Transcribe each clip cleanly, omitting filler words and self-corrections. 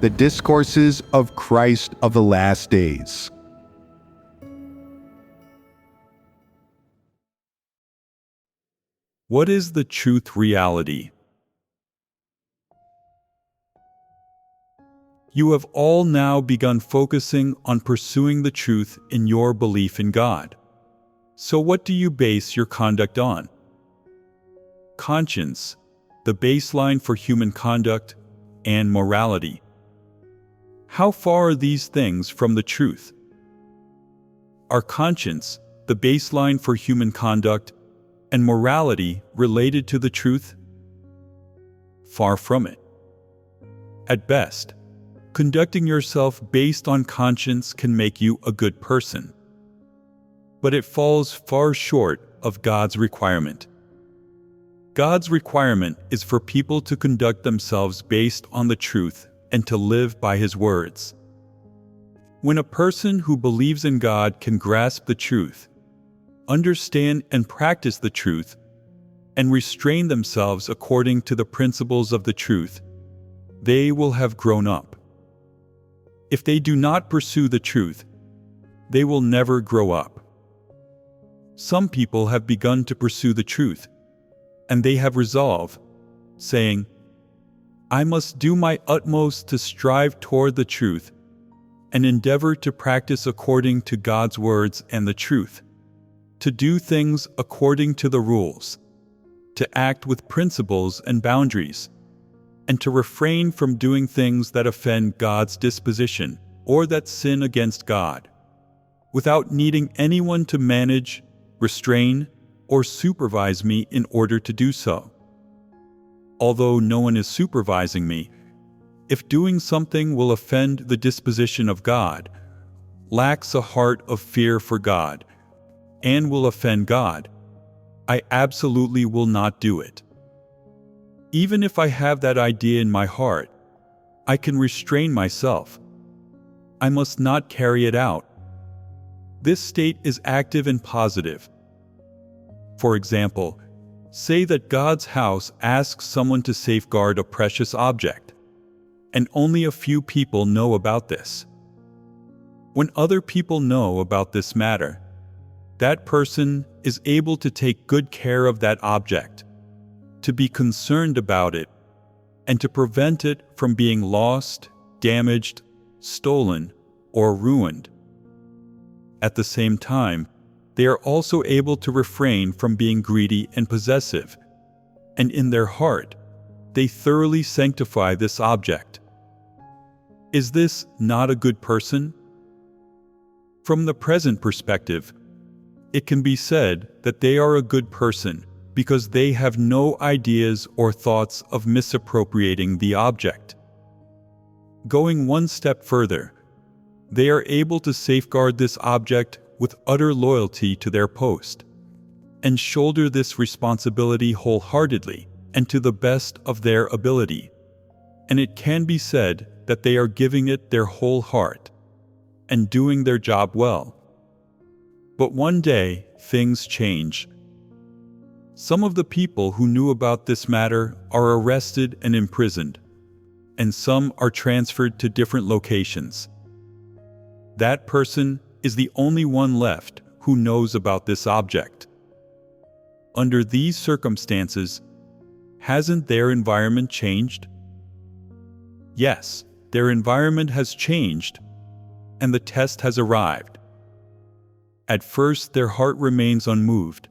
The Discourses of Christ of the Last Days. What is the truth reality? You have all now begun focusing on pursuing the truth in your belief in God. So what do you base your conduct on? Conscience, the baseline for human conduct, and morality. How far are these things from the truth? Are conscience, the baseline for human conduct, and morality related to the truth? Far from it. At best, conducting yourself based on conscience can make you a good person. But it falls far short of God's requirement. God's requirement is for people to conduct themselves based on the truth and to live by His words. When a person who believes in God can grasp the truth, understand and practice the truth, and restrain themselves according to the principles of the truth, they will have grown up. If they do not pursue the truth, they will never grow up. Some people have begun to pursue the truth, and they have resolve, saying, "I must do my utmost to strive toward the truth and endeavor to practice according to God's words and the truth, to do things according to the rules, to act with principles and boundaries, and to refrain from doing things that offend God's disposition or that sin against God, without needing anyone to manage, restrain, or supervise me in order to do so. Although no one is supervising me, if doing something will offend the disposition of God, lacks a heart of fear for God, and will offend God, I absolutely will not do it. Even if I have that idea in my heart, I can restrain myself. I must not carry it out. This state is active and positive. For example, say that God's house asks someone to safeguard a precious object, and only a few people know about this. When other people know about this matter, that person is able to take good care of that object, to be concerned about it, and to prevent it from being lost, damaged, stolen, or ruined. At the same time, they are also able to refrain from being greedy and possessive, and in their heart, they thoroughly sanctify this object. Is this not a good person? From the present perspective, it can be said that they are a good person because they have no ideas or thoughts of misappropriating the object. Going one step further, they are able to safeguard this object with utter loyalty to their post, and shoulder this responsibility wholeheartedly and to the best of their ability. And it can be said that they are giving it their whole heart and doing their job well. But one day, things change. Some of the people who knew about this matter are arrested and imprisoned, and some are transferred to different locations. That person is the only one left who knows about this object. Under these circumstances, hasn't their environment changed? Yes, their environment has changed, and the test has arrived. At first, their heart remains unmoved,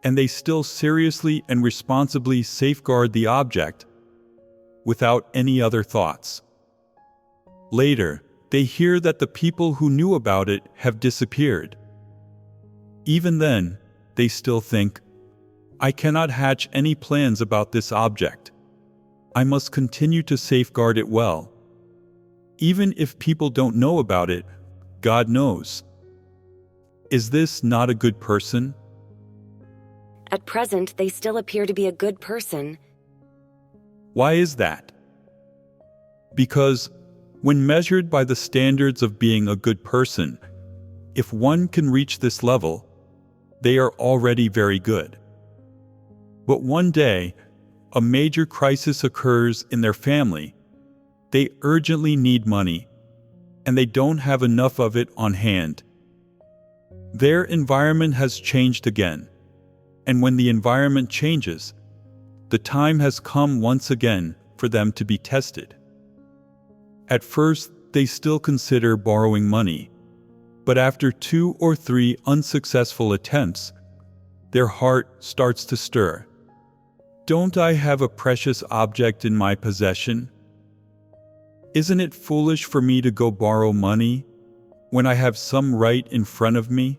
and they still seriously and responsibly safeguard the object without any other thoughts. Later, they hear that the people who knew about it have disappeared. Even then, they still think, "I cannot hatch any plans about this object. I must continue to safeguard it well. Even if people don't know about it, God knows." Is this not a good person? At present, they still appear to be a good person. Why is that? Because when measured by the standards of being a good person, if one can reach this level, they are already very good. But one day, a major crisis occurs in their family, They urgently need money, and they don't have enough of it on hand. Their environment has changed again, and when the environment changes, the time has come once again for them to be tested. At first, they still consider borrowing money, but after 2 or 3 unsuccessful attempts, their heart starts to stir. Don't I have a precious object in my possession? Isn't it foolish for me to go borrow money when I have some right in front of me?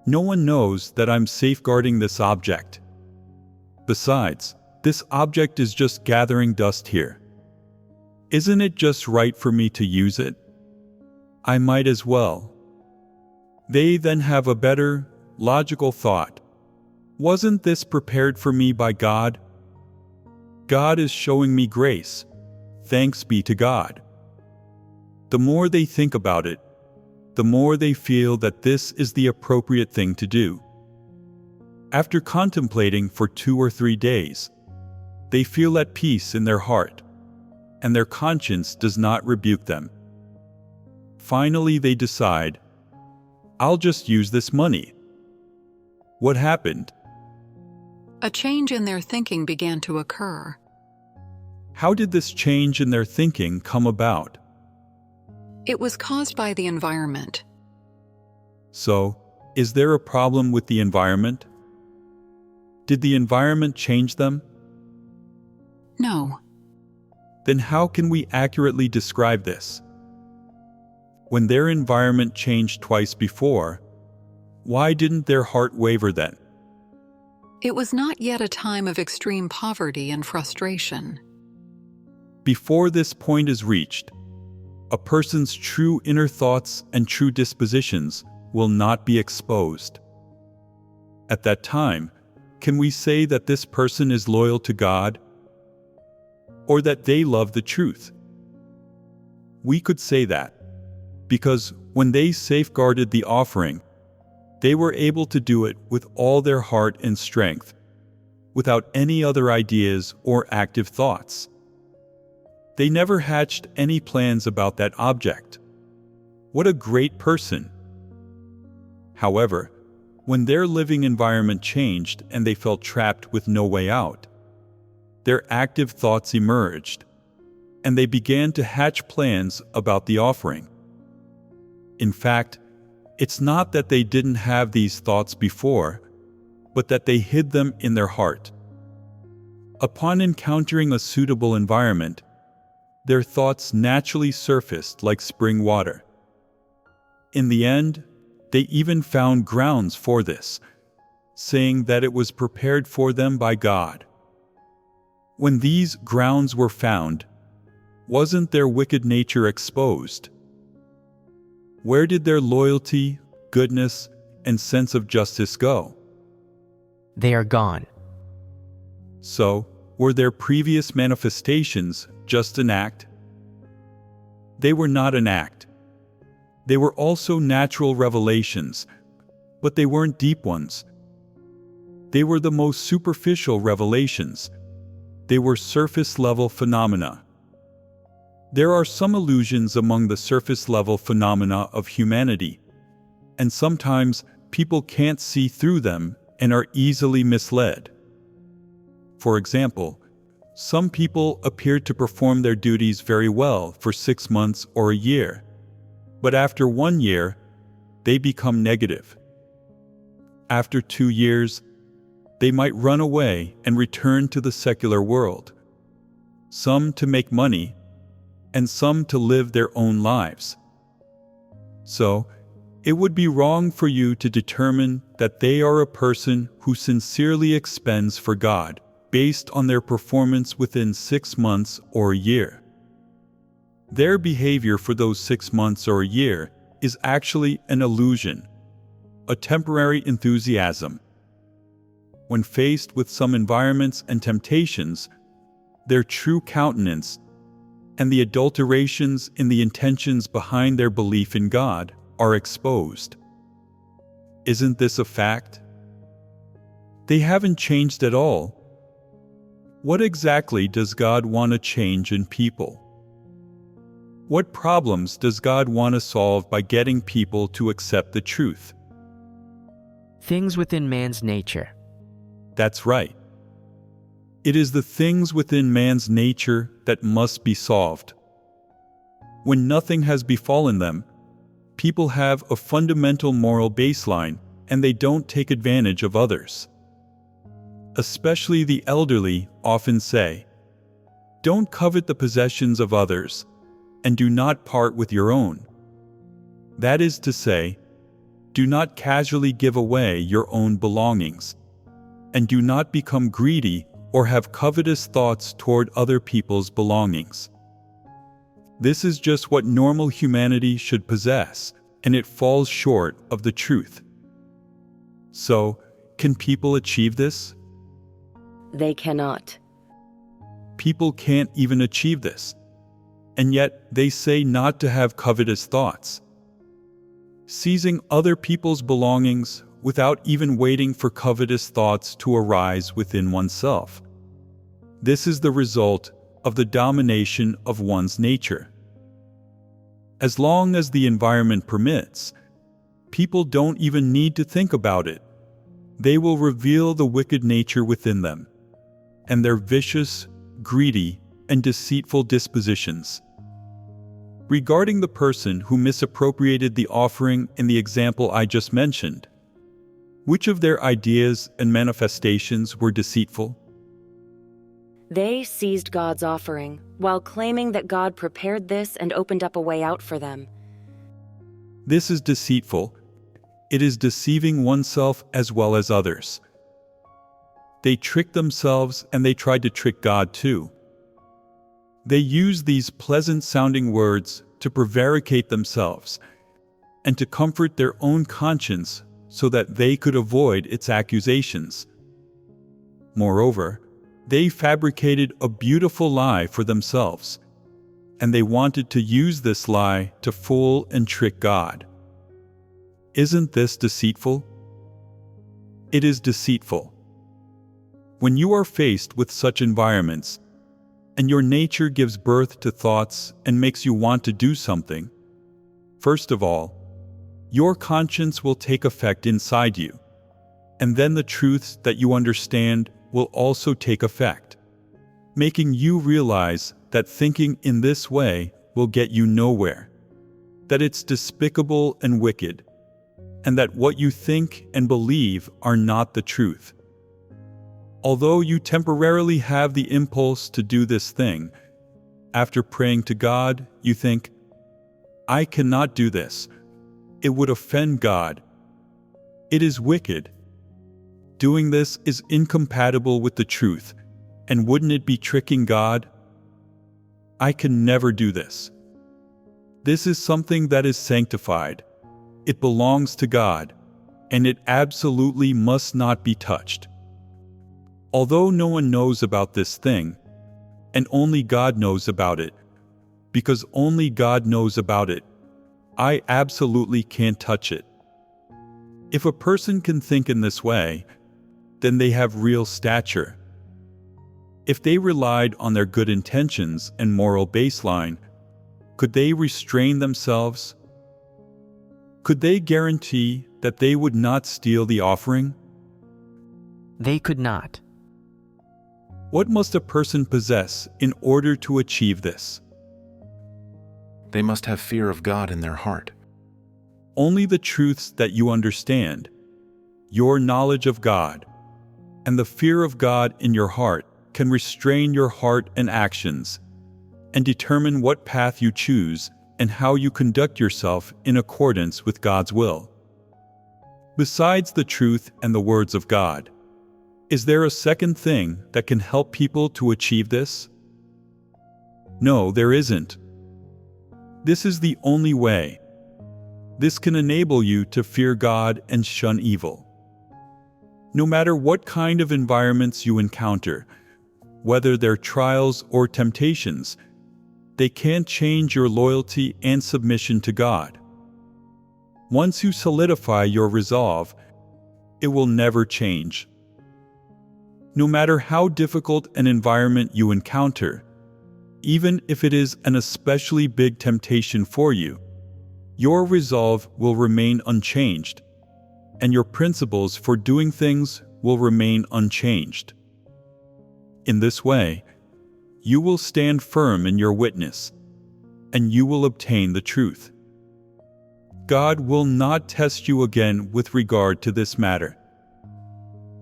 No one knows that I'm safeguarding this object. Besides, this object is just gathering dust here. Isn't it just right for me to use it? I might as well. They then have a better, logical thought. Wasn't this prepared for me by God? God is showing me grace. Thanks be to God. The more they think about it, the more they feel that this is the appropriate thing to do. After contemplating for 2 or 3 days, they feel at peace in their heart, and their conscience does not rebuke them. Finally, they decide, I'll just use this money. What happened? A change in their thinking began to occur. How did this change in their thinking come about? It was caused by the environment. So, is there a problem with the environment? Did the environment change them? No. Then how can we accurately describe this? When their environment changed twice before, why didn't their heart waver then? It was not yet a time of extreme poverty and frustration. Before this point is reached, a person's true inner thoughts and true dispositions will not be exposed. At that time, can we say that this person is loyal to God, or that they love the truth? We could say that, because when they safeguarded the offering, they were able to do it with all their heart and strength, without any other ideas or active thoughts. They never hatched any plans about that object. What a great person! However, when their living environment changed and they felt trapped with no way out, their active thoughts emerged, and they began to hatch plans about the offering. In fact, it's not that they didn't have these thoughts before, but that they hid them in their heart. Upon encountering a suitable environment, their thoughts naturally surfaced like spring water. In the end, they even found grounds for this, saying that it was prepared for them by God. When these grounds were found, wasn't their wicked nature exposed? Where did their loyalty, goodness, and sense of justice go? They are gone. So, were their previous manifestations just an act? They were not an act. They were also natural revelations, but they weren't deep ones. They were the most superficial revelations. They were surface-level phenomena. There are some illusions among the surface-level phenomena of humanity, and sometimes people can't see through them and are easily misled. For example, some people appear to perform their duties very well for 6 months or a year, but after 1 year, they become negative. After 2 years, they might run away and return to the secular world, some to make money, and some to live their own lives. So, it would be wrong for you to determine that they are a person who sincerely expends for God based on their performance within 6 months or a year. Their behavior for those 6 months or a year is actually an illusion, a temporary enthusiasm. When faced with some environments and temptations, their true countenance and the adulterations in the intentions behind their belief in God are exposed. Isn't this a fact? They haven't changed at all. What exactly does God want to change in people? What problems does God want to solve by getting people to accept the truth? Things within man's nature. That's right. It is the things within man's nature that must be solved. When nothing has befallen them, people have a fundamental moral baseline and they don't take advantage of others. Especially the elderly often say, "Don't covet the possessions of others, and do not part with your own." That is to say, do not casually give away your own belongings, and do not become greedy or have covetous thoughts toward other people's belongings. This is just what normal humanity should possess, and it falls short of the truth. So, can people achieve this? They cannot. People can't even achieve this, and yet they say not to have covetous thoughts. Seizing other people's belongings without even waiting for covetous thoughts to arise within oneself. This is the result of the domination of one's nature. As long as the environment permits, people don't even need to think about it. They will reveal the wicked nature within them, and their vicious, greedy, and deceitful dispositions. Regarding the person who misappropriated the offering in the example I just mentioned, which of their ideas and manifestations were deceitful? They seized God's offering while claiming that God prepared this and opened up a way out for them. This is deceitful. It is deceiving oneself as well as others. They tricked themselves and they tried to trick God too. They used these pleasant-sounding words to prevaricate themselves and to comfort their own conscience so that they could avoid its accusations. Moreover, they fabricated a beautiful lie for themselves, and they wanted to use this lie to fool and trick God. Isn't this deceitful? It is deceitful. When you are faced with such environments, and your nature gives birth to thoughts and makes you want to do something, first of all, your conscience will take effect inside you, and then the truths that you understand will also take effect, making you realize that thinking in this way will get you nowhere, that it's despicable and wicked, and that what you think and believe are not the truth. Although you temporarily have the impulse to do this thing, after praying to God, you think, "I cannot do this. It would offend God. It is wicked. Doing this is incompatible with the truth, and wouldn't it be tricking God? I can never do this. This is something that is sanctified. It belongs to God, and it absolutely must not be touched." Although no one knows about this thing, and only God knows about it, because only God knows about it, I absolutely can't touch it. If a person can think in this way, then they have real stature. If they relied on their good intentions and moral baseline, could they restrain themselves? Could they guarantee that they would not steal the offering? They could not. What must a person possess in order to achieve this? They must have fear of God in their heart. Only the truths that you understand, your knowledge of God, and the fear of God in your heart can restrain your heart and actions, and determine what path you choose and how you conduct yourself in accordance with God's will. Besides the truth and the words of God, is there a second thing that can help people to achieve this? No, there isn't. This is the only way. This can enable you to fear God and shun evil. No matter what kind of environments you encounter, whether they're trials or temptations, they can't change your loyalty and submission to God. Once you solidify your resolve, it will never change. No matter how difficult an environment you encounter, even if it is an especially big temptation for you, your resolve will remain unchanged, and your principles for doing things will remain unchanged. In this way, you will stand firm in your witness, and you will obtain the truth. God will not test you again with regard to this matter.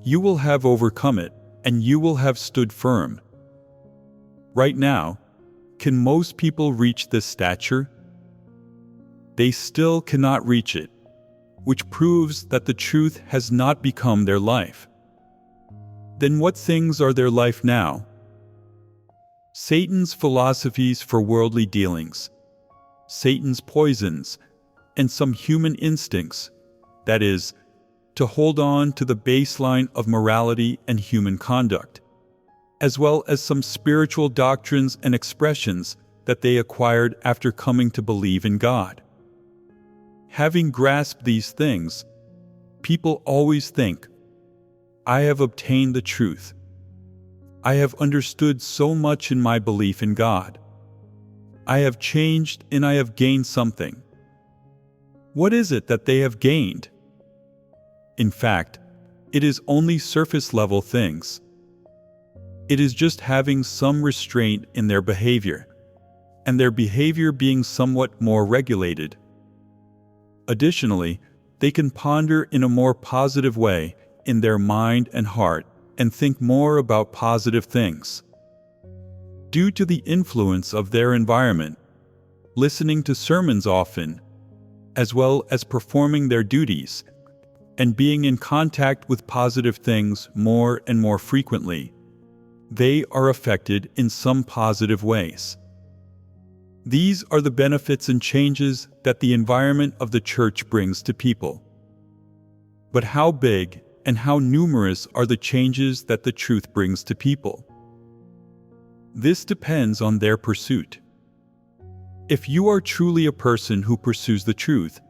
You will have overcome it, and you will have stood firm. Right now, can most people reach this stature? They still cannot reach it, which proves that the truth has not become their life. Then what things are their life now? Satan's philosophies for worldly dealings, Satan's poisons, and some human instincts, that is, to hold on to the baseline of morality and human conduct, as well as some spiritual doctrines and expressions that they acquired after coming to believe in God. Having grasped these things, people always think, I have obtained the truth. I have understood so much in my belief in God. I have changed and I have gained something. What is it that they have gained? In fact, it is only surface-level things. It is just having some restraint in their behavior, and their behavior being somewhat more regulated. Additionally, they can ponder in a more positive way in their mind and heart and think more about positive things. Due to the influence of their environment, listening to sermons often, as well as performing their duties, and being in contact with positive things more and more frequently, they are affected in some positive ways. These are the benefits and changes that the environment of the church brings to people. But how big and how numerous are the changes that the truth brings to people? This depends on their pursuit. If you are truly a person who pursues the truth,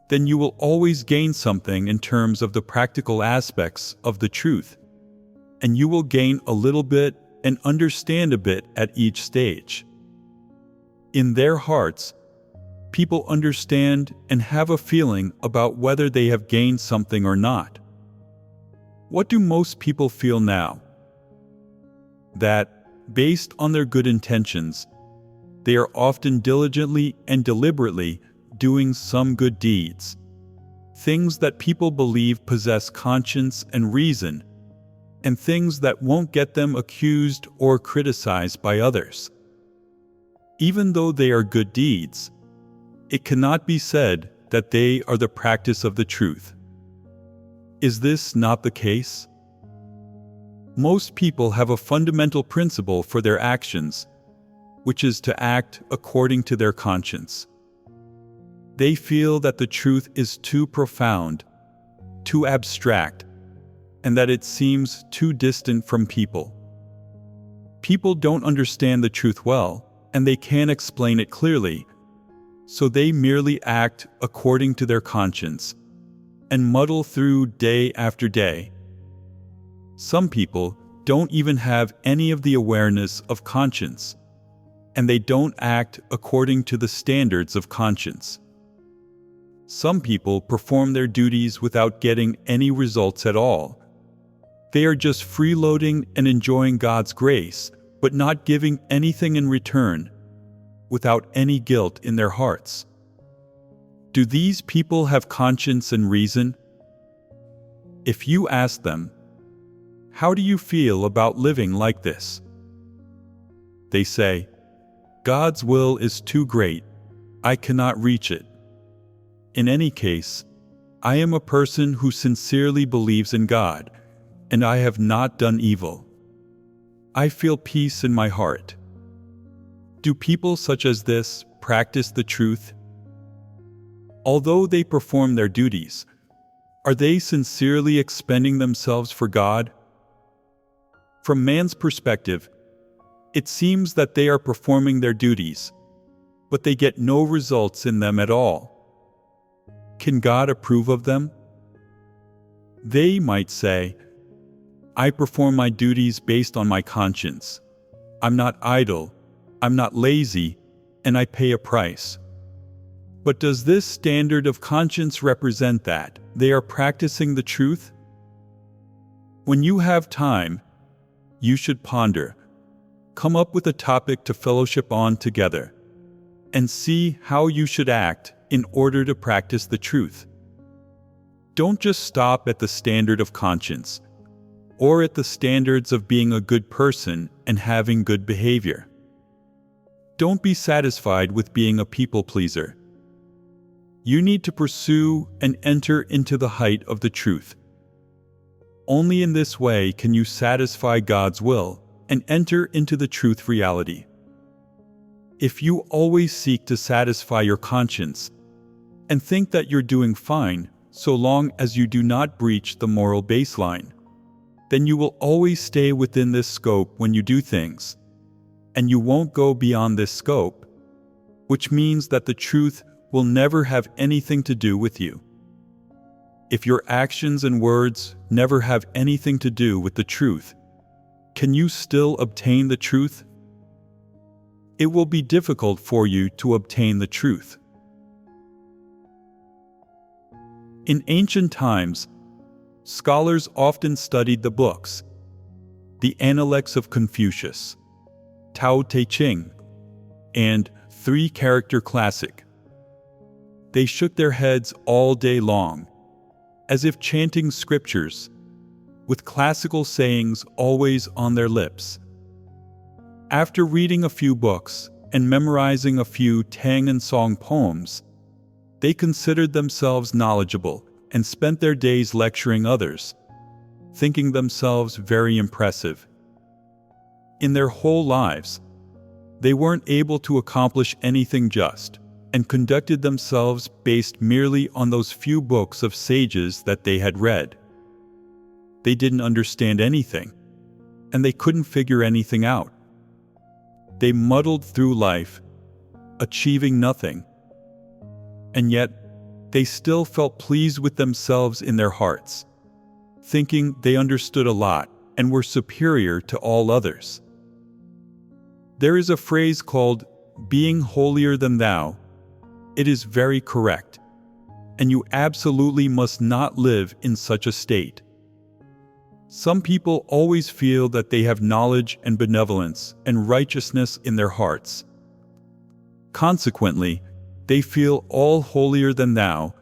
then you will always gain something in terms of the practical aspects of the truth, and you will gain a little bit and understand a bit at each stage. In their hearts, people understand and have a feeling about whether they have gained something or not. What do most people feel now? That, based on their good intentions, they are often diligently and deliberately doing some good deeds, things that people believe possess conscience and reason, and things that won't get them accused or criticized by others. Even though they are good deeds, it cannot be said that they are the practice of the truth. Is this not the case? Most people have a fundamental principle for their actions, which is to act according to their conscience. They feel that the truth is too profound, too abstract, and that it seems too distant from people. People don't understand the truth well, and they can't explain it clearly, so they merely act according to their conscience and muddle through day after day. Some people don't even have any of the awareness of conscience, and they don't act according to the standards of conscience. Some people perform their duties without getting any results at all. They are just freeloading and enjoying God's grace, but not giving anything in return, without any guilt in their hearts. Do these people have conscience and reason? If you ask them, how do you feel about living like this? They say, God's will is too great. I cannot reach it. In any case, I am a person who sincerely believes in God, and I have not done evil. I feel peace in my heart. Do people such as this practice the truth? Although they perform their duties, are they sincerely expending themselves for God? From man's perspective, it seems that they are performing their duties, but they get no results in them at all. Can God approve of them? They might say, I perform my duties based on my conscience. I'm not idle, I'm not lazy, and I pay a price. But does this standard of conscience represent that they are practicing the truth? When you have time, you should ponder, come up with a topic to fellowship on together, and see how you should act in order to practice the truth. Don't just stop at the standard of conscience, or at the standards of being a good person and having good behavior. Don't be satisfied with being a people pleaser. You need to pursue and enter into the height of the truth. Only in this way can you satisfy God's will and enter into the truth reality. If you always seek to satisfy your conscience and think that you're doing fine so long as you do not breach the moral baseline, then you will always stay within this scope when you do things, and you won't go beyond this scope, which means that the truth will never have anything to do with you. If your actions and words never have anything to do with the truth, can you still obtain the truth? It will be difficult for you to obtain the truth. In ancient times, scholars often studied the books, the Analects of Confucius, Tao Te Ching, and Three-Character Classic. They shook their heads all day long, as if chanting scriptures, with classical sayings always on their lips. After reading a few books and memorizing a few Tang and Song poems, they considered themselves knowledgeable and spent their days lecturing others, thinking themselves very impressive. In their whole lives, they weren't able to accomplish anything just, and conducted themselves based merely on those few books of sages that they had read. They didn't understand anything, and they couldn't figure anything out. They muddled through life, achieving nothing. And yet, they still felt pleased with themselves in their hearts, thinking they understood a lot and were superior to all others. There is a phrase called being holier than thou. It is very correct, and you absolutely must not live in such a state. Some people always feel that they have knowledge and benevolence and righteousness in their hearts. Consequently, they feel all holier than thou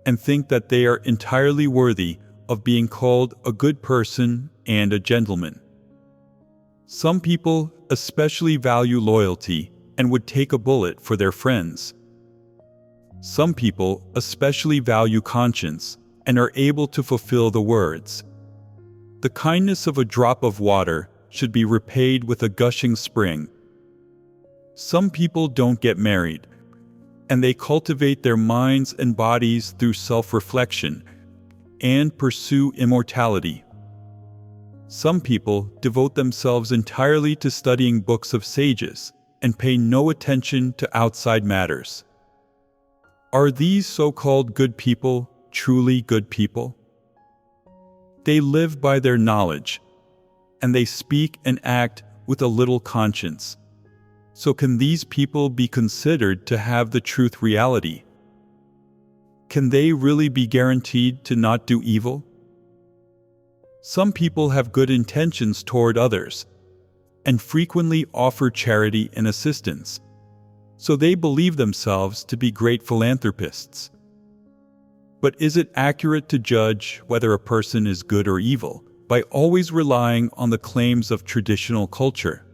and think that they are entirely worthy of being called a good person and a gentleman. Some people especially value loyalty and would take a bullet for their friends. Some people especially value conscience and are able to fulfill the words, "The kindness of a drop of water should be repaid with a gushing spring." Some people don't get married, and they cultivate their minds and bodies through self-reflection and pursue immortality. Some people devote themselves entirely to studying books of sages and pay no attention to outside matters. Are these so-called good people truly good people? They live by their knowledge, and they speak and act with a little conscience. So can these people be considered to have the truth reality? Can they really be guaranteed to not do evil? Some people have good intentions toward others, and frequently offer charity and assistance, so they believe themselves to be great philanthropists. But is it accurate to judge whether a person is good or evil by always relying on the claims of traditional culture?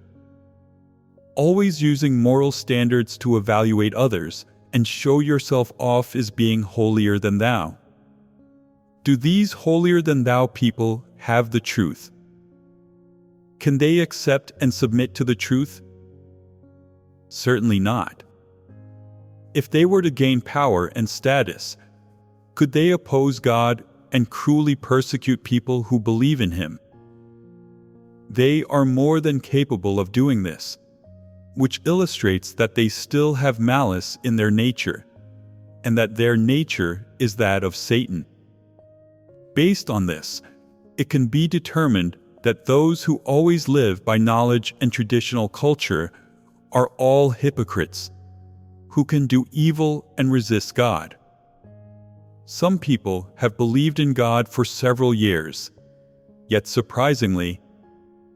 Always using moral standards to evaluate others and show yourself off as being holier than thou? Do these holier than thou people have the truth? Can they accept and submit to the truth? Certainly not. If they were to gain power and status, could they oppose God and cruelly persecute people who believe in Him? They are more than capable of doing this, which illustrates that they still have malice in their nature, and that their nature is that of Satan. Based on this, it can be determined that those who always live by knowledge and traditional culture are all hypocrites, who can do evil and resist God. Some people have believed in God for several years, yet surprisingly,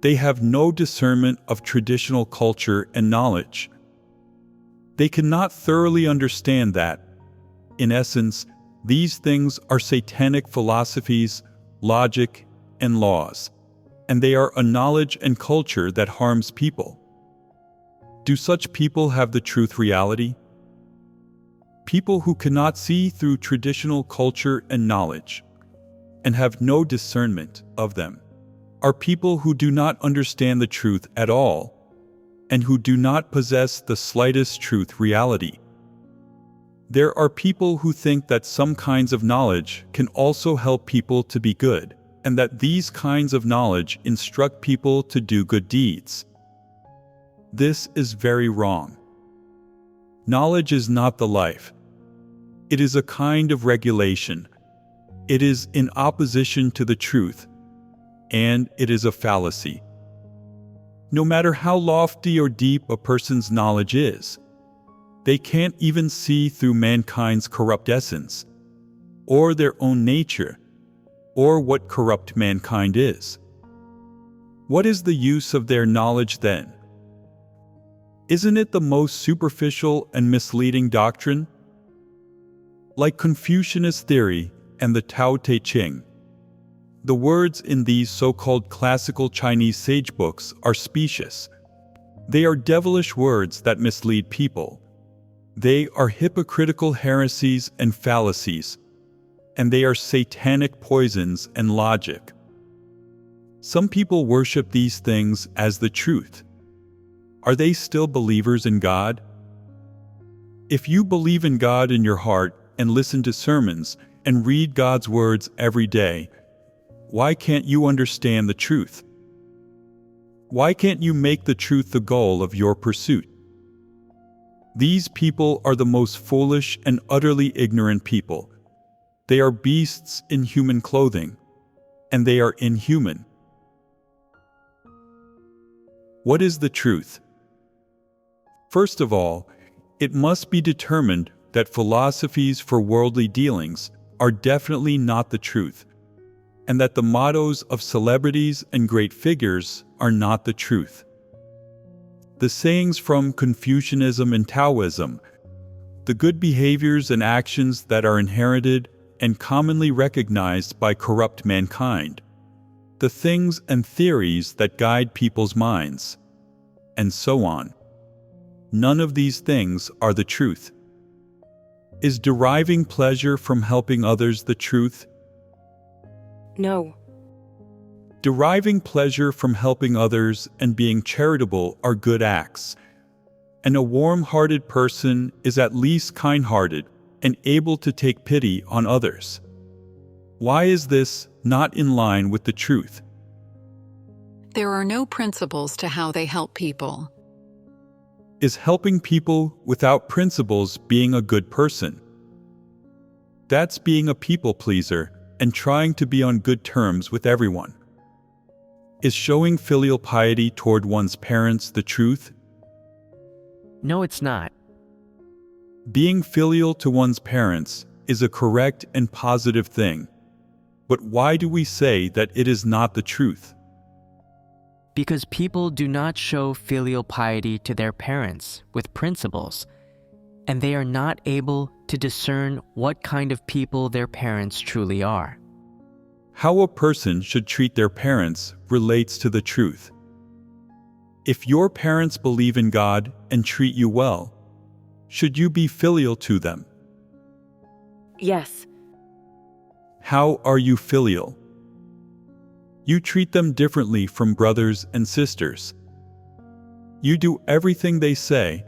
they have no discernment of traditional culture and knowledge. They cannot thoroughly understand that, in essence, these things are satanic philosophies, logic, and laws, and they are a knowledge and culture that harms people. Do such people have the truth reality? People who cannot see through traditional culture and knowledge, and have no discernment of them, are people who do not understand the truth at all, and who do not possess the slightest truth reality. There are people who think that some kinds of knowledge can also help people to be good, and that these kinds of knowledge instruct people to do good deeds. This is very wrong. Knowledge is not the life. It is a kind of regulation. It is in opposition to the truth, and it is a fallacy. No matter how lofty or deep a person's knowledge is, they can't even see through mankind's corrupt essence, or their own nature, or what corrupt mankind is. What is the use of their knowledge then? Isn't it the most superficial and misleading doctrine? Like Confucianist theory and the Tao Te Ching, the words in these so-called classical Chinese sage books are specious. They are devilish words that mislead people. They are hypocritical heresies and fallacies, and they are satanic poisons and logic. Some people worship these things as the truth. Are they still believers in God? If you believe in God in your heart and listen to sermons and read God's words every day, why can't you understand the truth? Why can't you make the truth the goal of your pursuit? These people are the most foolish and utterly ignorant people. They are beasts in human clothing, and they are inhuman. What is the truth? First of all, it must be determined that philosophies for worldly dealings are definitely not the truth, and that the mottos of celebrities and great figures are not the truth. The sayings from Confucianism and Taoism, the good behaviors and actions that are inherited and commonly recognized by corrupt mankind, the things and theories that guide people's minds, and so on. None of these things are the truth. Is deriving pleasure from helping others the truth? No. Deriving pleasure from helping others and being charitable are good acts, and a warm-hearted person is at least kind-hearted and able to take pity on others. Why is this not in line with the truth? There are no principles to how they help people. Is helping people without principles being a good person? That's being a people pleaser and trying to be on good terms with everyone. Is showing filial piety toward one's parents the truth? No, it's not. Being filial to one's parents is a correct and positive thing. But why do we say that it is not the truth? Because people do not show filial piety to their parents with principles, and they are not able to discern what kind of people their parents truly are. How a person should treat their parents relates to the truth. If your parents believe in God and treat you well, should you be filial to them? Yes. How are you filial? You treat them differently from brothers and sisters. You do everything they say,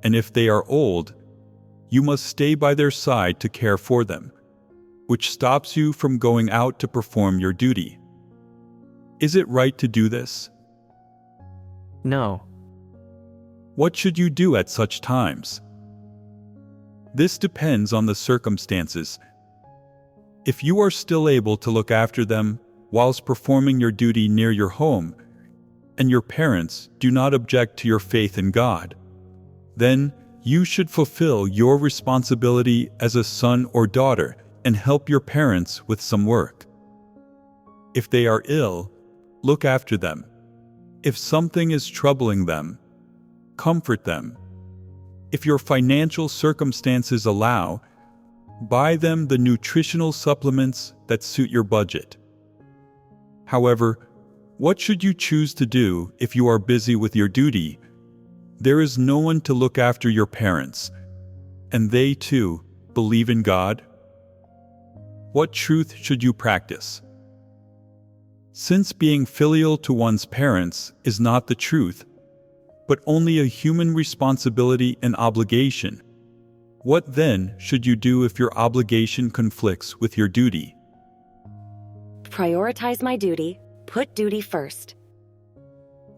and if they are old, you must stay by their side to care for them, which stops you from going out to perform your duty. Is it right to do this? No. What should you do at such times? This depends on the circumstances. If you are still able to look after them whilst performing your duty near your home, and your parents do not object to your faith in God, then you should fulfill your responsibility as a son or daughter and help your parents with some work. If they are ill, look after them. If something is troubling them, comfort them. If your financial circumstances allow, buy them the nutritional supplements that suit your budget. However, what should you choose to do if you are busy with your duty? There is no one to look after your parents, and they too believe in God. What truth should you practice? Since being filial to one's parents is not the truth, but only a human responsibility and obligation, what then should you do if your obligation conflicts with your duty? Prioritize my duty, put duty first.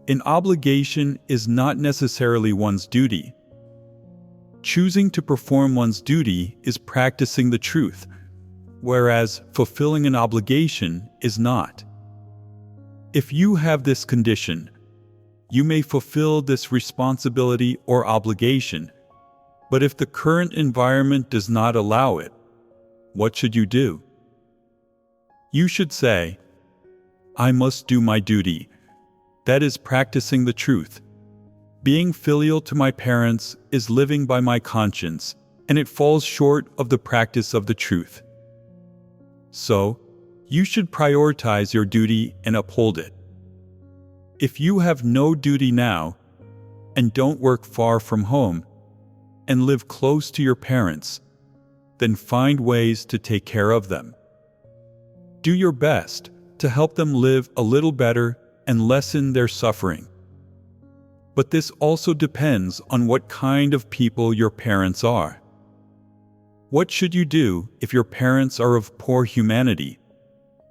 An obligation is not necessarily one's duty. Choosing to perform one's duty is practicing the truth, whereas fulfilling an obligation is not. If you have this condition, you may fulfill this responsibility or obligation, but if the current environment does not allow it, what should you do? You should say, "I must do my duty." That is practicing the truth. Being filial to my parents is living by my conscience, and it falls short of the practice of the truth. So, you should prioritize your duty and uphold it. If you have no duty now, and don't work far from home, and live close to your parents, then find ways to take care of them. Do your best to help them live a little better and lessen their suffering. But this also depends on what kind of people your parents are. What should you do if your parents are of poor humanity,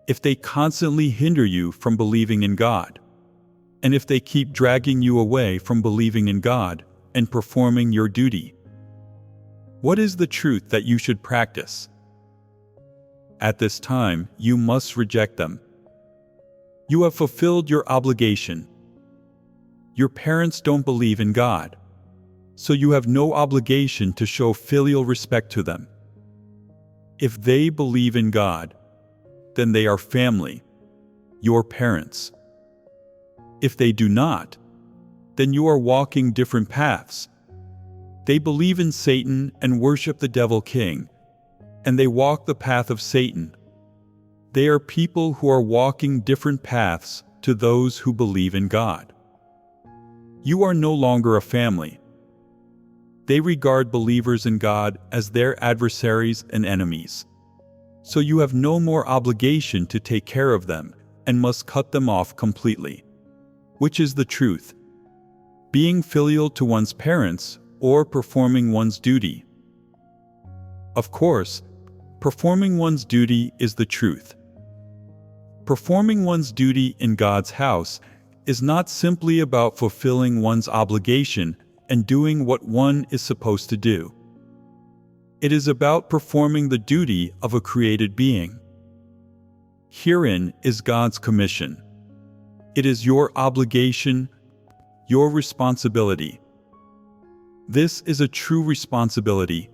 if they constantly hinder you from believing in God, and if they keep dragging you away from believing in God and performing your duty? What is the truth that you should practice? At this time, you must reject them. You have fulfilled your obligation. Your parents don't believe in God, so you have no obligation to show filial respect to them. If they believe in God, then they are family, your parents. If they do not, then you are walking different paths. They believe in Satan and worship the devil king, and they walk the path of Satan. They are people who are walking different paths to those who believe in God. You are no longer a family. They regard believers in God as their adversaries and enemies. So you have no more obligation to take care of them and must cut them off completely. Which is the truth? Being filial to one's parents or performing one's duty? Of course, performing one's duty is the truth. Performing one's duty in God's house is not simply about fulfilling one's obligation and doing what one is supposed to do. It is about performing the duty of a created being. Herein is God's commission. It is your obligation, your responsibility. This is a true responsibility,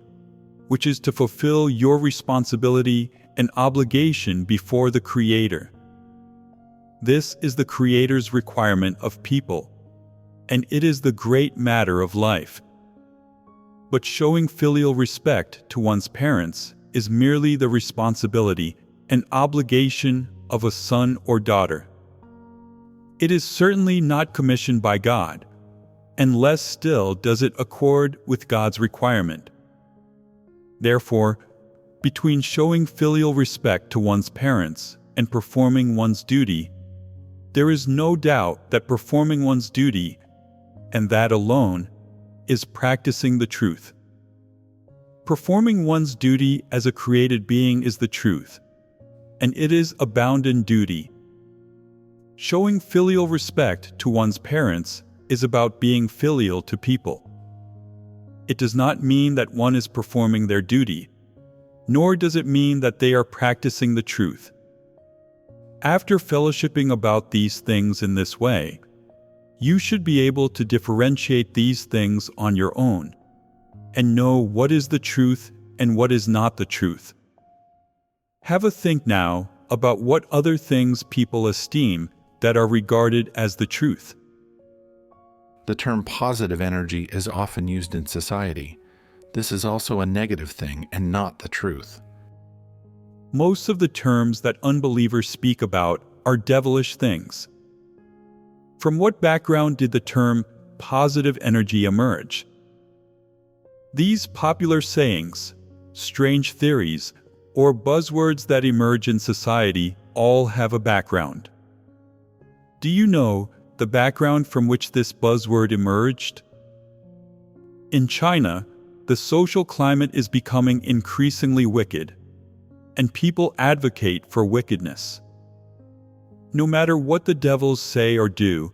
which is to fulfill your responsibility and obligation before the Creator. This is the Creator's requirement of people, and it is the great matter of life. But showing filial respect to one's parents is merely the responsibility and obligation of a son or daughter. It is certainly not commissioned by God, and less still does it accord with God's requirement. Therefore, between showing filial respect to one's parents and performing one's duty, there is no doubt that performing one's duty, and that alone, is practicing the truth. Performing one's duty as a created being is the truth, and it is a bounden duty. Showing filial respect to one's parents is about being filial to people. It does not mean that one is performing their duty, nor does it mean that they are practicing the truth. After fellowshipping about these things in this way, You should be able to differentiate these things on your own and know what is the truth and what is not the truth. Have a think now about what other things people esteem that are regarded as the truth. The term positive energy is often used in society. This is also a negative thing and not the truth. Most of the terms that unbelievers speak about are devilish things. From what background did the term positive energy emerge? These popular sayings, strange theories, or buzzwords that emerge in society all have a background. Do you know the background from which this buzzword emerged? In China, the social climate is becoming increasingly wicked, and people advocate for wickedness. No matter what the devils say or do,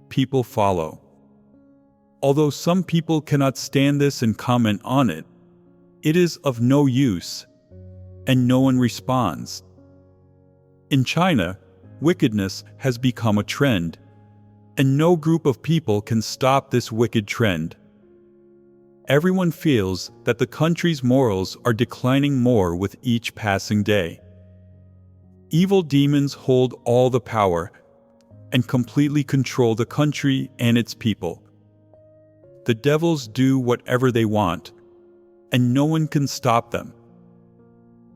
people follow. Although some people cannot stand this and comment on it, it is of no use, and no one responds. In China, wickedness has become a trend, and no group of people can stop this wicked trend. Everyone feels that the country's morals are declining more with each passing day. Evil demons hold all the power and completely control the country and its people. The devils do whatever they want, and no one can stop them.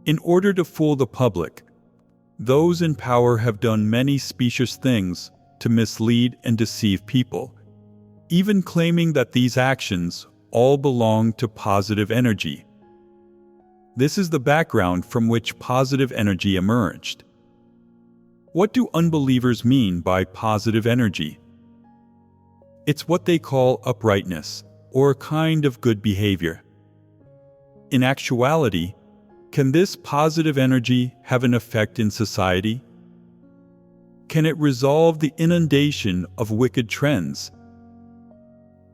In order to fool the public, those in power have done many specious things to mislead and deceive people, even claiming that these actions all belong to positive energy. This is the background from which positive energy emerged. What do unbelievers mean by positive energy? It's what they call uprightness, or a kind of good behavior. In actuality, can this positive energy have an effect in society? Can it resolve the inundation of wicked trends?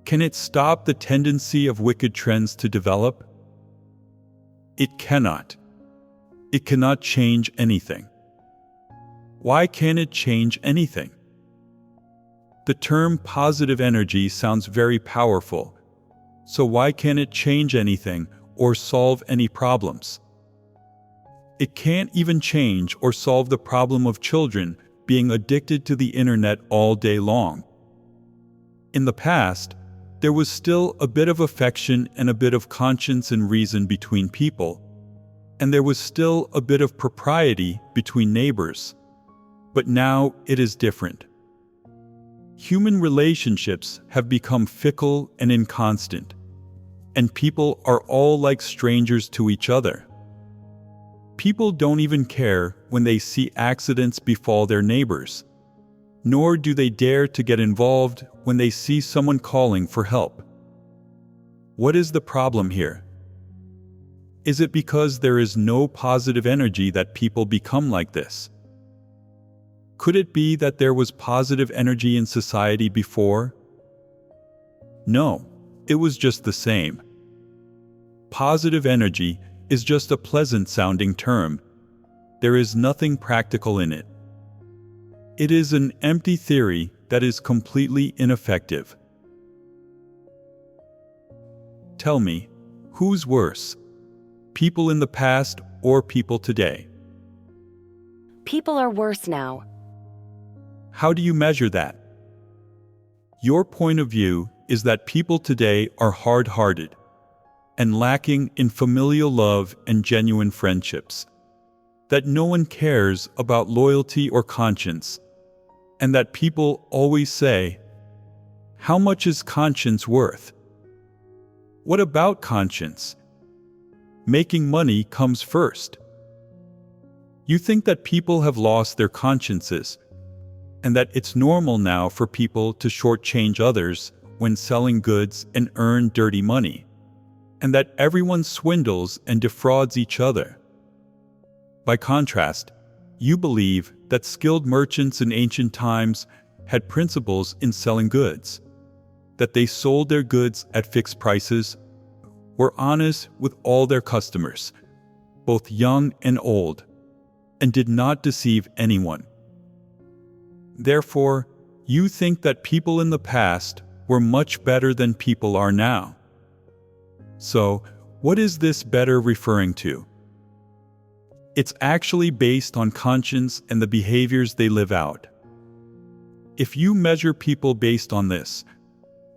Can it stop the tendency of wicked trends to develop? It cannot. It cannot change anything. Why can't it change anything? The term positive energy sounds very powerful, so why can't it change anything or solve any problems? It can't even change or solve the problem of children being addicted to the internet all day long. In the past, there was still a bit of affection and a bit of conscience and reason between people, and there was still a bit of propriety between neighbors. But now it is different. Human relationships have become fickle and inconstant, and people are all like strangers to each other. People don't even care when they see accidents befall their neighbors, nor do they dare to get involved when they see someone calling for help. What is the problem here? Is it because there is no positive energy that people become like this? Could it be that there was positive energy in society before? No, it was just the same. Positive energy is just a pleasant-sounding term. There is nothing practical in it. It is an empty theory that is completely ineffective. Tell me, who's worse? People in the past or people today? People are worse now. How do you measure that? Your point of view is that people today are hard-hearted and lacking in familial love and genuine friendships, that no one cares about loyalty or conscience, and that people always say, "How much is conscience worth?" What about conscience? Making money comes first. You think that people have lost their consciences, and that it's normal now for people to shortchange others when selling goods and earn dirty money, and that everyone swindles and defrauds each other. By contrast, you believe that skilled merchants in ancient times had principles in selling goods, that they sold their goods at fixed prices, were honest with all their customers, both young and old, and did not deceive anyone. Therefore, You think that people in the past were much better than people are now. So, what is this better referring to? It's actually based on conscience and the behaviors they live out. If you measure people based on this,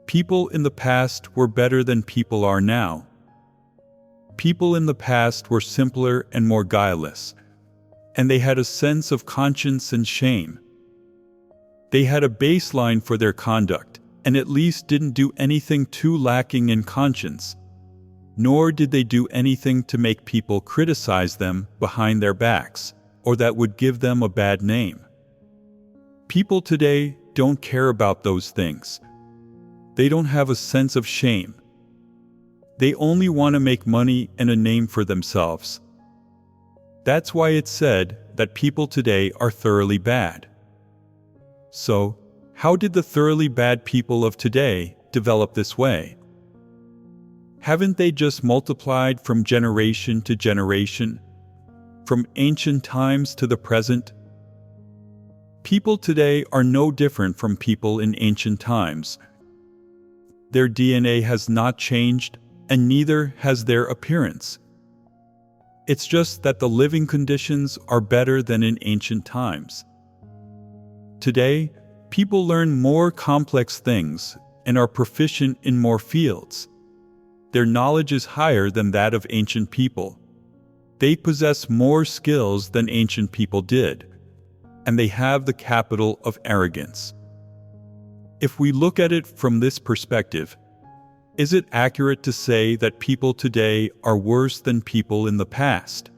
people in the past were better than people are now. People in the past were simpler and more guileless, and they had a sense of conscience and shame. They had a baseline for their conduct, and at least didn't do anything too lacking in conscience, nor did they do anything to make people criticize them behind their backs, or that would give them a bad name. People today don't care about those things. They don't have a sense of shame. They only want to make money and a name for themselves. That's why it's said that people today are thoroughly bad. So, how did the thoroughly bad people of today develop this way? Haven't they just multiplied from generation to generation, from ancient times to the present? People today are no different from people in ancient times. Their DNA has not changed, and neither has their appearance. It's just that the living conditions are better than in ancient times. Today, people learn more complex things and are proficient in more fields. Their knowledge is higher than that of ancient people. They possess more skills than ancient people did, and they have the capital of arrogance. If we look at it from this perspective, is it accurate to say that people today are worse than people in the past?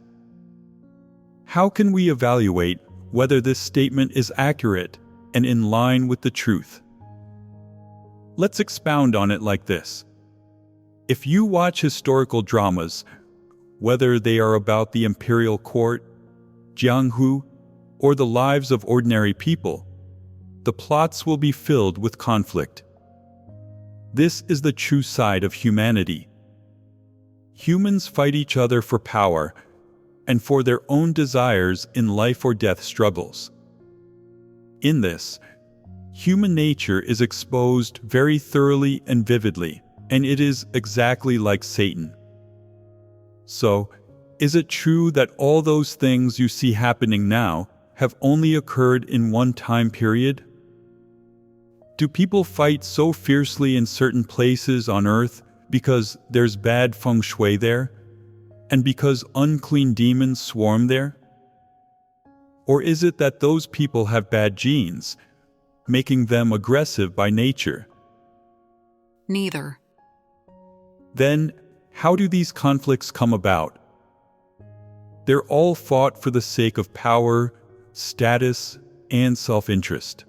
How can we evaluate whether this statement is accurate and in line with the truth? Let's expound on it like this. If you watch historical dramas, whether they are about the imperial court, Jianghu, or the lives of ordinary people, the plots will be filled with conflict. This is the true side of humanity. Humans fight each other for power and for their own desires in life or death struggles. In this, human nature is exposed very thoroughly and vividly, and it is exactly like Satan. So, is it true that all those things you see happening now have only occurred in one time period? Do people fight so fiercely in certain places on earth because there's bad feng shui there, and because unclean demons swarm there? Or is it that those people have bad genes, making them aggressive by nature? Neither. Then, how do these conflicts come about? They're all fought for the sake of power, status, and self-interest.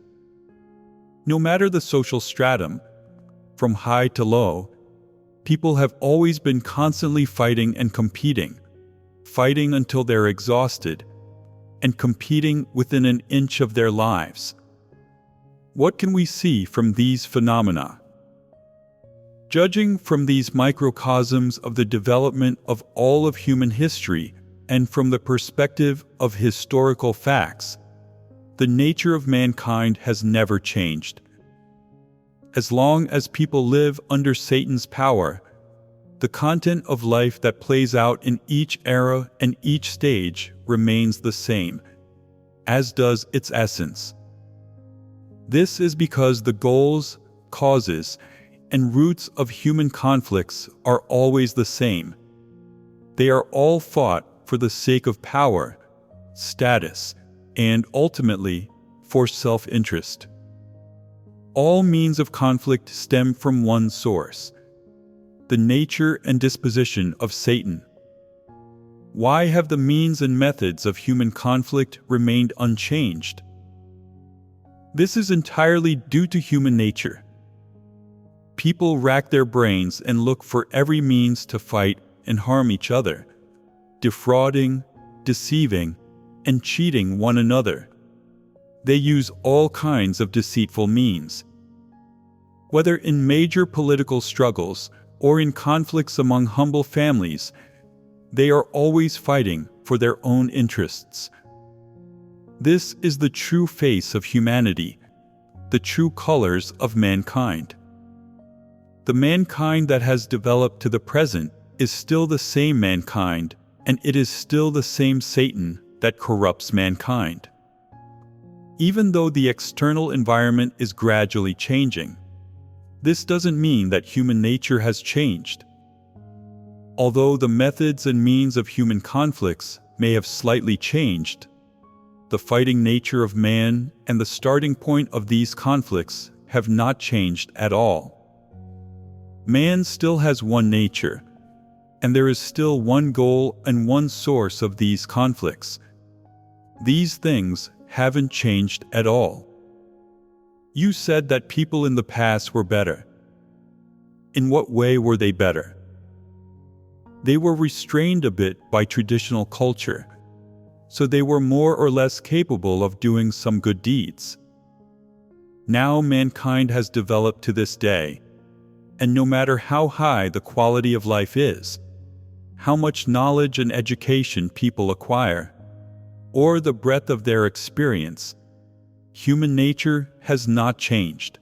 No matter the social stratum, from high to low, people have always been constantly fighting and competing, fighting until they're exhausted, and competing within an inch of their lives. What can we see from these phenomena? Judging from these microcosms of the development of all of human history and from the perspective of historical facts, the nature of mankind has never changed. As long as people live under Satan's power, the content of life that plays out in each era and each stage remains the same, as does its essence. This is because the goals, causes, and roots of human conflicts are always the same. They are all fought for the sake of power, status, and ultimately for self-interest. All means of conflict stem from one source: the nature and disposition of Satan. Why have the means and methods of human conflict remained unchanged? This is entirely due to human nature. People rack their brains and look for every means to fight and harm each other, defrauding, deceiving, and cheating one another. They use all kinds of deceitful means. Whether in major political struggles or in conflicts among humble families, they are always fighting for their own interests. This is the true face of humanity, the true colors of mankind. The mankind that has developed to the present is still the same mankind, and it is still the same Satan that corrupts mankind. Even though the external environment is gradually changing, this doesn't mean that human nature has changed. Although the methods and means of human conflicts may have slightly changed, the fighting nature of man and the starting point of these conflicts have not changed at all. Man still has one nature, and there is still one goal and one source of these conflicts. These things haven't changed at all. You said that people in the past were better. In what way were they better? They were restrained a bit by traditional culture, so they were more or less capable of doing some good deeds. Now mankind has developed to this day, and no matter how high the quality of life is, how much knowledge and education people acquire, or the breadth of their experience, human nature has not changed.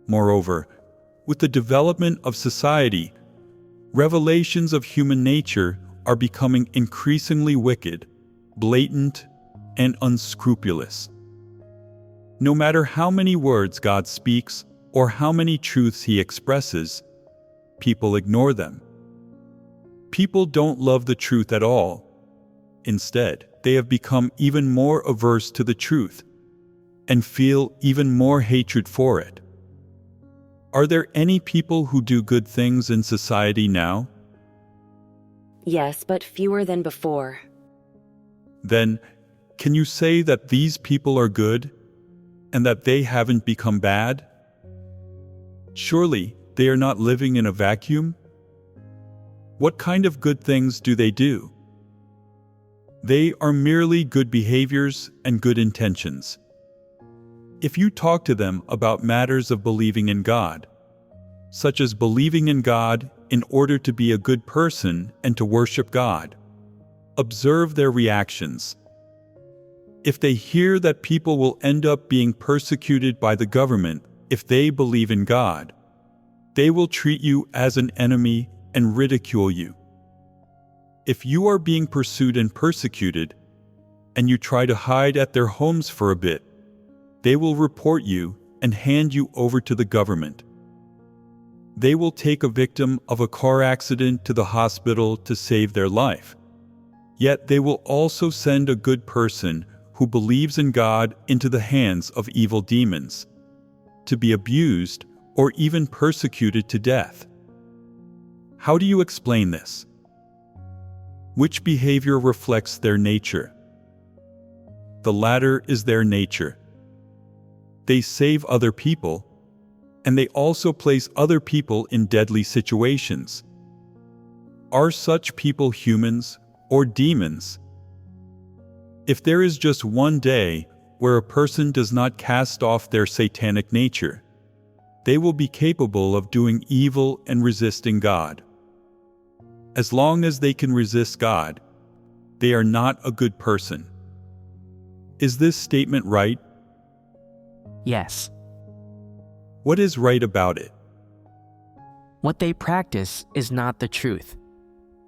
Moreover, with the development of society, revelations of human nature are becoming increasingly wicked, blatant, and unscrupulous. No matter how many words God speaks or how many truths He expresses, people ignore them. People don't love the truth at all. Instead, they have become even more averse to the truth and feel even more hatred for it. Are there any people who do good things in society now? Yes, but fewer than before. Then, can you say that these people are good and that they haven't become bad? Surely, they are not living in a vacuum? What kind of good things do they do? They are merely good behaviors and good intentions. If you talk to them about matters of believing in God, such as believing in God in order to be a good person and to worship God, observe their reactions. If they hear that people will end up being persecuted by the government if they believe in God, they will treat you as an enemy and ridicule you. If you are being pursued and persecuted, and you try to hide at their homes for a bit, they will report you and hand you over to the government. They will take a victim of a car accident to the hospital to save their life. Yet they will also send a good person who believes in God into the hands of evil demons, to be abused or even persecuted to death. How do you explain this? Which behavior reflects their nature? The latter is their nature. They save other people, and they also place other people in deadly situations. Are such people humans or demons? If there is just one day where a person does not cast off their satanic nature, they will be capable of doing evil and resisting God. As long as they can resist God, they are not a good person. Is this statement right? Yes. What is right about it? What they practice is not the truth.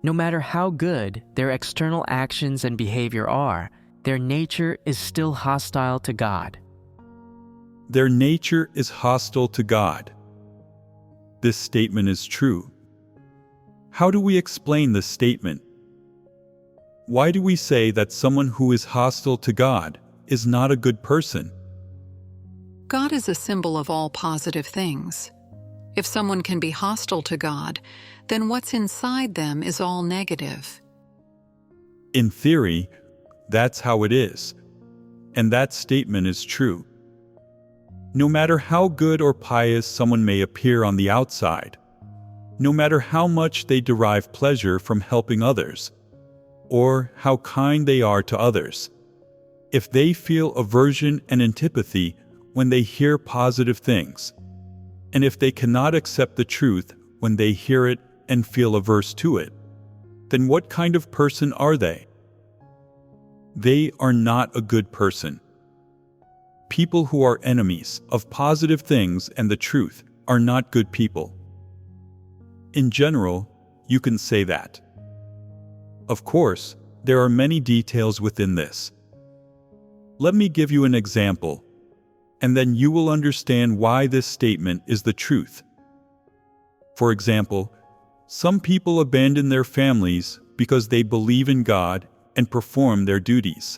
No matter how good their external actions and behavior are, their nature is still hostile to God. Their nature is hostile to God. This statement is true. How do we explain this statement? Why do we say that someone who is hostile to God is not a good person? God is a symbol of all positive things. If someone can be hostile to God, then what's inside them is all negative. In theory, that's how it is, and that statement is true. No matter how good or pious someone may appear on the outside, no matter how much they derive pleasure from helping others, or how kind they are to others, if they feel aversion and antipathy when they hear positive things, and if they cannot accept the truth when they hear it and feel averse to it, then what kind of person are they? They are not a good person. people who are enemies of positive things and the truth are not good people. In general, you can say that. Of course, there are many details within this. Let me give you an example, and then you will understand why this statement is the truth. For example, some people abandon their families because they believe in God and perform their duties.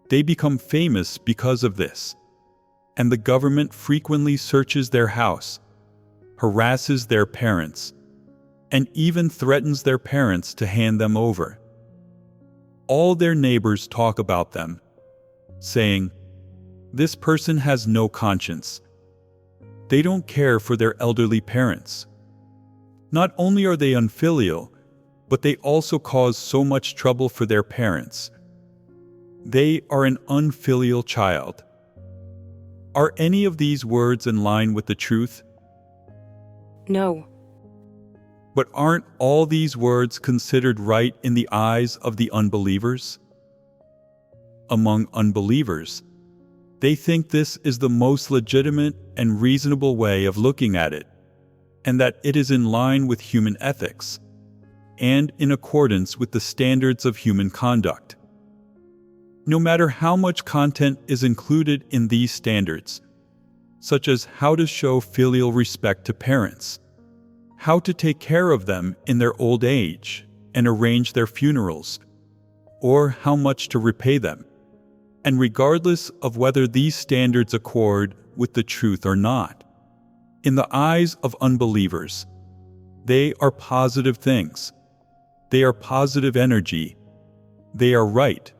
They become famous because of this, and the government frequently searches their house, harasses their parents, and even threatens their parents to hand them over. All their neighbors talk about them, saying, "This person has no conscience. They don't care for their elderly parents. Not only are they unfilial, but they also cause so much trouble for their parents. They are an unfilial child." Are any of these words in line with the truth? No. But aren't all these words considered right in the eyes of the unbelievers? Among unbelievers, they think this is the most legitimate and reasonable way of looking at it, and that it is in line with human ethics, and in accordance with the standards of human conduct. No matter how much content is included in these standards, such as how to show filial respect to parents, how to take care of them in their old age and arrange their funerals, or how much to repay them, and regardless of whether these standards accord with the truth or not, in the eyes of unbelievers, they are positive things. They are positive energy. They are right,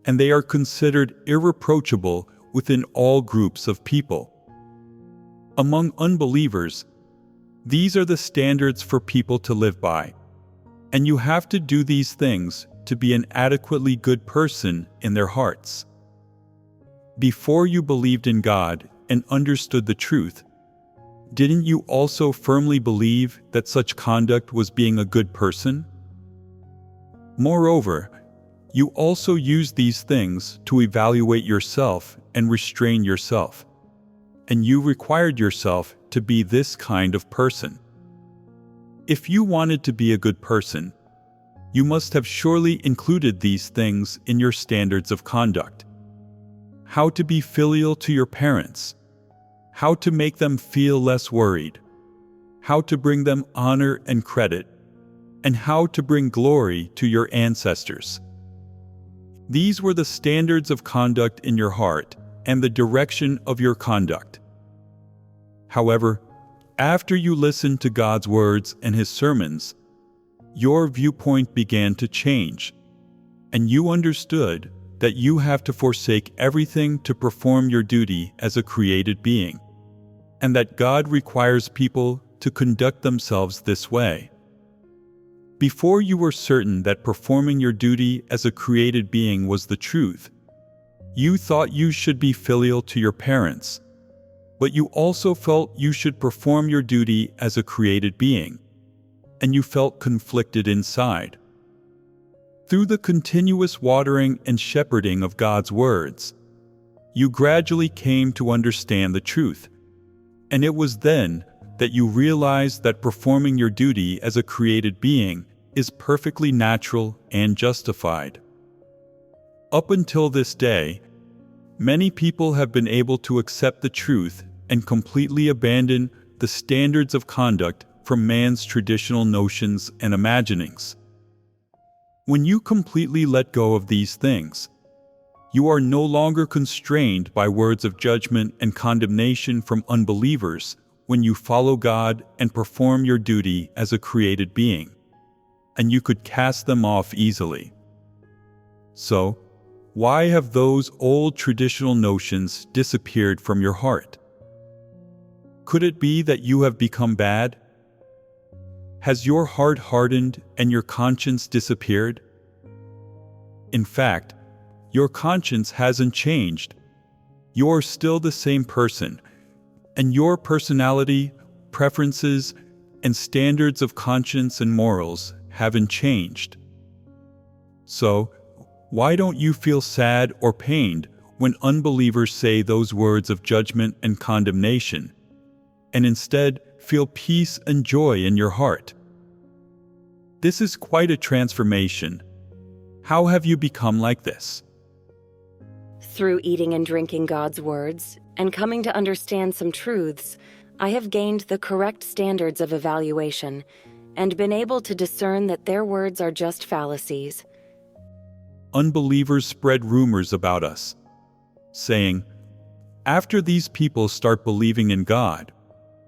and they are considered irreproachable within all groups of people. Among unbelievers, these are the standards for people to live by, and you have to do these things to be an adequately good person in their hearts. Before you believed in God and understood the truth, didn't you also firmly believe that such conduct was being a good person? Moreover, you also used these things to evaluate yourself and restrain yourself, and you required yourself to be this kind of person. If you wanted to be a good person, you must have surely included these things in your standards of conduct. How to be filial to your parents, how to make them feel less worried, how to bring them honor and credit, and how to bring glory to your ancestors. These were the standards of conduct in your heart and the direction of your conduct. However, after you listened to God's words and His sermons, your viewpoint began to change, and you understood that you have to forsake everything to perform your duty as a created being, and that God requires people to conduct themselves this way. Before you were certain that performing your duty as a created being was the truth, you thought you should be filial to your parents, but you also felt you should perform your duty as a created being, and you felt conflicted inside. Through the continuous watering and shepherding of God's words, you gradually came to understand the truth, and it was then that you realized that performing your duty as a created being is perfectly natural and justified. Up until this day, many people have been able to accept the truth and completely abandon the standards of conduct from man's traditional notions and imaginings. When you completely let go of these things, you are no longer constrained by words of judgment and condemnation from unbelievers when you follow God and perform your duty as a created being, and you could cast them off easily. So, why have those old traditional notions disappeared from your heart? Could it be that you have become bad? Has your heart hardened and your conscience disappeared? In fact, your conscience hasn't changed. You're still the same person, and your personality, preferences, and standards of conscience and morals haven't changed. So, why don't you feel sad or pained when unbelievers say those words of judgment and condemnation, and instead feel peace and joy in your heart. This is quite a transformation. How have you become like this? Through eating and drinking God's words and coming to understand some truths, I have gained the correct standards of evaluation and been able to discern that their words are just fallacies. Unbelievers spread rumors about us, saying, after these people start believing in God,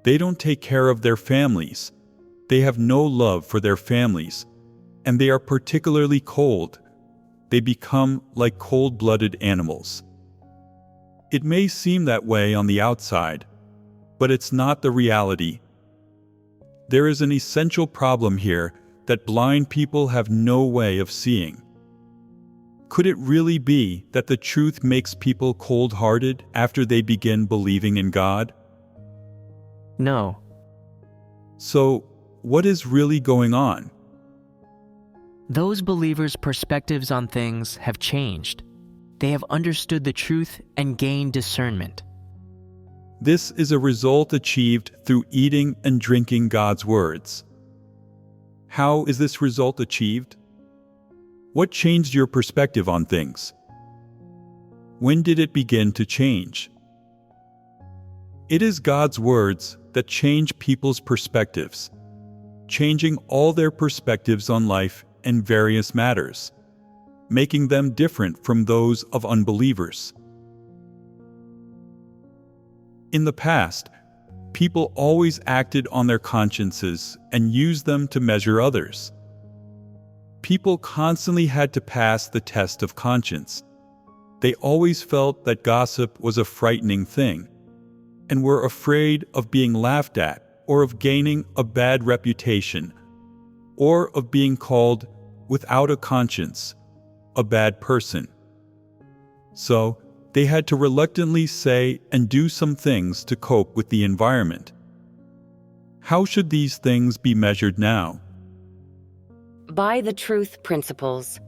they don't take care of their families, they have no love for their families, and they are particularly cold. They become like cold-blooded animals. It may seem that way on the outside, but it's not the reality. There is an essential problem here that blind people have no way of seeing. Could it really be that the truth makes people cold-hearted after they begin believing in God? No. So, what is really going on? Those believers' perspectives on things have changed. They have understood the truth and gained discernment. This is a result achieved through eating and drinking God's words. How is this result achieved? What changed your perspective on things? When did it begin to change? It is God's words that change people's perspectives, changing all their perspectives on life and various matters, making them different from those of unbelievers. In the past, people always acted on their consciences and used them to measure others. People constantly had to pass the test of conscience. They always felt that gossip was a frightening thing, and were afraid of being laughed at, or of gaining a bad reputation, or of being called, without a conscience, a bad person. So, they had to reluctantly say and do some things to cope with the environment. How should these things be measured now? By the truth principles.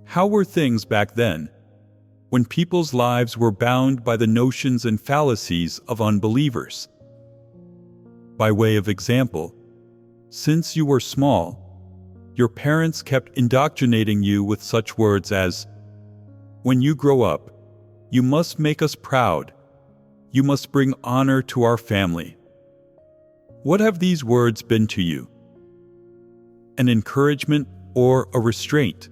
How were things back then, when people's lives were bound by the notions and fallacies of unbelievers? By way of example, since you were small, your parents kept indoctrinating you with such words as, when you grow up, you must make us proud. You must bring honor to our family. What have these words been to you? An encouragement or a restraint?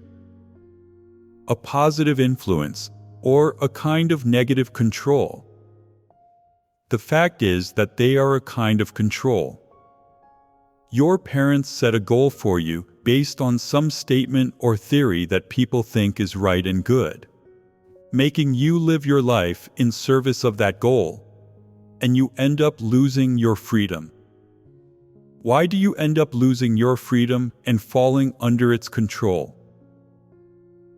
A positive influence or a kind of negative control? The fact is that they are a kind of control. Your parents set a goal for you based on some statement or theory that people think is right and good, making you live your life in service of that goal, and you end up losing your freedom. Why do you end up losing your freedom and falling under its control?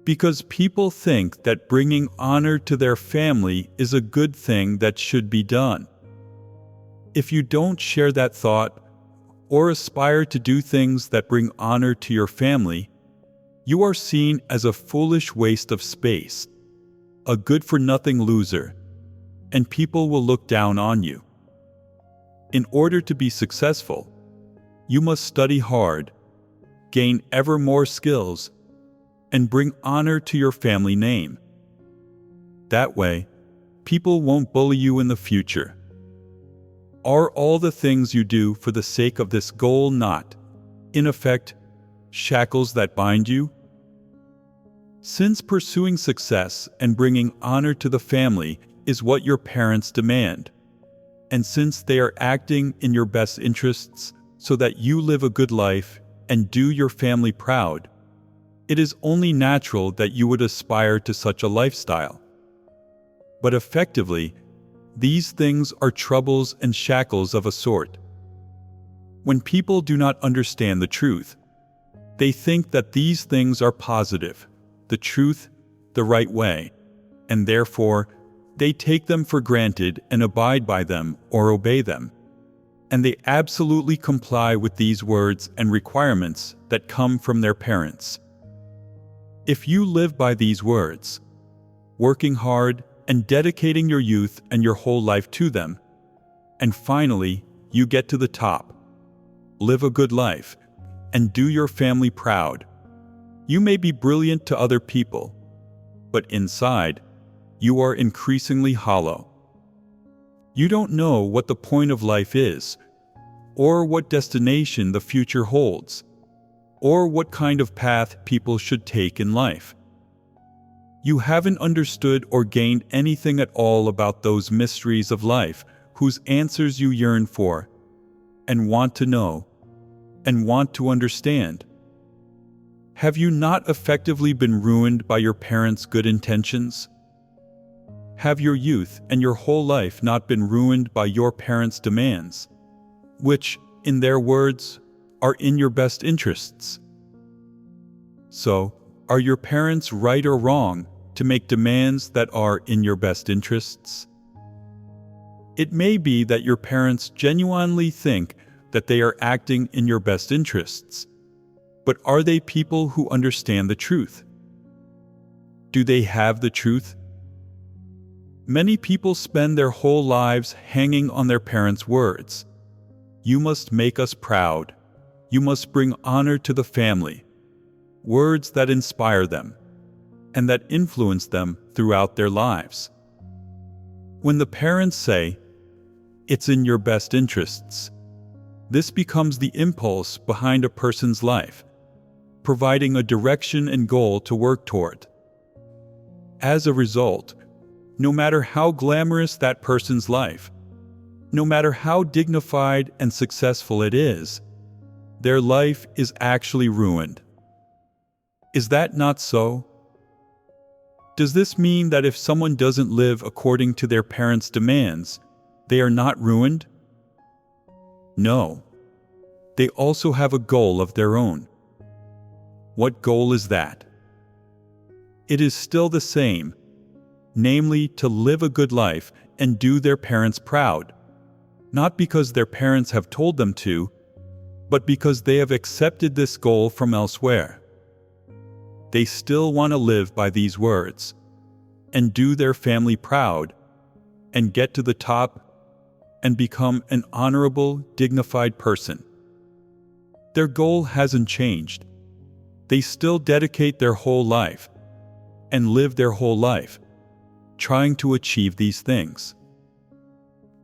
Because people think that bringing honor to their family is a good thing that should be done. If you don't share that thought, or aspire to do things that bring honor to your family, you are seen as a foolish waste of space, a good-for-nothing loser, and people will look down on you. In order to be successful, you must study hard, gain ever more skills, and bring honor to your family name. That way, people won't bully you in the future. Are all the things you do for the sake of this goal not, in effect, shackles that bind you? Since pursuing success and bringing honor to the family is what your parents demand, and since they are acting in your best interests so that you live a good life and do your family proud, it is only natural that you would aspire to such a lifestyle. But effectively, these things are troubles and shackles of a sort. When people do not understand the truth, they think that these things are positive, the truth, the right way, and therefore they take them for granted and abide by them or obey them. And they absolutely comply with these words and requirements that come from their parents. If you live by these words, working hard, and dedicating your youth and your whole life to them. And finally, you get to the top. Live a good life, and do your family proud. You may be brilliant to other people, but inside, you are increasingly hollow. You don't know what the point of life is, or what destination the future holds, or what kind of path people should take in life. You haven't understood or gained anything at all about those mysteries of life whose answers you yearn for, and want to know, and want to understand. Have you not effectively been ruined by your parents' good intentions? Have your youth and your whole life not been ruined by your parents' demands, which, in their words, are in your best interests? So, are your parents right or wrong to make demands that are in your best interests? It may be that your parents genuinely think that they are acting in your best interests, but are they people who understand the truth? Do they have the truth? Many people spend their whole lives hanging on their parents' words. You must make us proud. You must bring honor to the family. Words that inspire them and that influence them throughout their lives. When the parents say, "It's in your best interests," this becomes the impulse behind a person's life, providing a direction and goal to work toward. As a result, no matter how glamorous that person's life, no matter how dignified and successful it is, their life is actually ruined. Is that not so? Does this mean that if someone doesn't live according to their parents' demands, they are not ruined? No. They also have a goal of their own. What goal is that? It is still the same, namely to live a good life and do their parents proud, not because their parents have told them to, but because they have accepted this goal from elsewhere. They still want to live by these words, and do their family proud, and get to the top, and become an honorable, dignified person. Their goal hasn't changed. They still dedicate their whole life, and live their whole life, trying to achieve these things.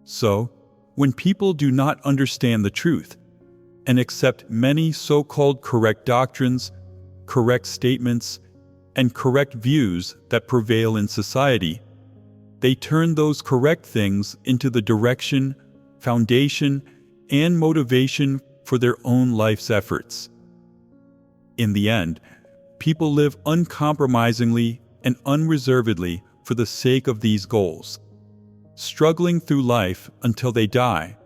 So, when people do not understand the truth, and accept many so-called correct doctrines, correct statements, and correct views that prevail in society, they turn those correct things into the direction, foundation, and motivation for their own life's efforts. In the end, people live uncompromisingly and unreservedly for the sake of these goals, struggling through life until they die,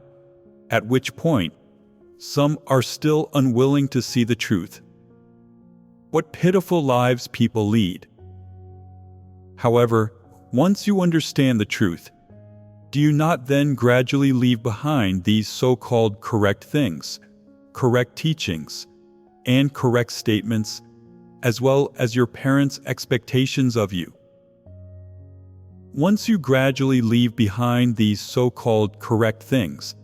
at which point some are still unwilling to see the truth. What pitiful lives people lead. However, once you understand the truth, do you not then gradually leave behind these so-called correct things, correct teachings, and correct statements, as well as your parents' expectations of you? Once you gradually leave behind these so-called correct things,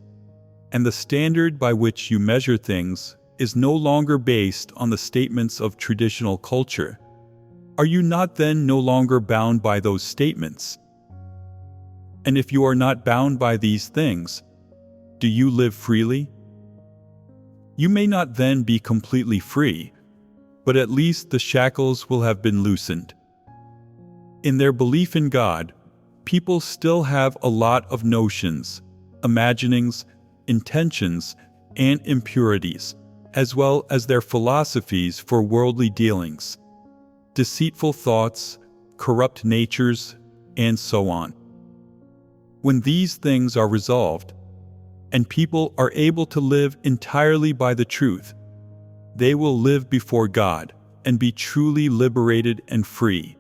and the standard by which you measure things is no longer based on the statements of traditional culture, are you not then no longer bound by those statements? And if you are not bound by these things, do you live freely? You may not then be completely free, but at least the shackles will have been loosened. In their belief in God, people still have a lot of notions, imaginings, intentions, and impurities, as well as their philosophies for worldly dealings, deceitful thoughts, corrupt natures, and so on. When these things are resolved, and people are able to live entirely by the truth, they will live before God and be truly liberated and free.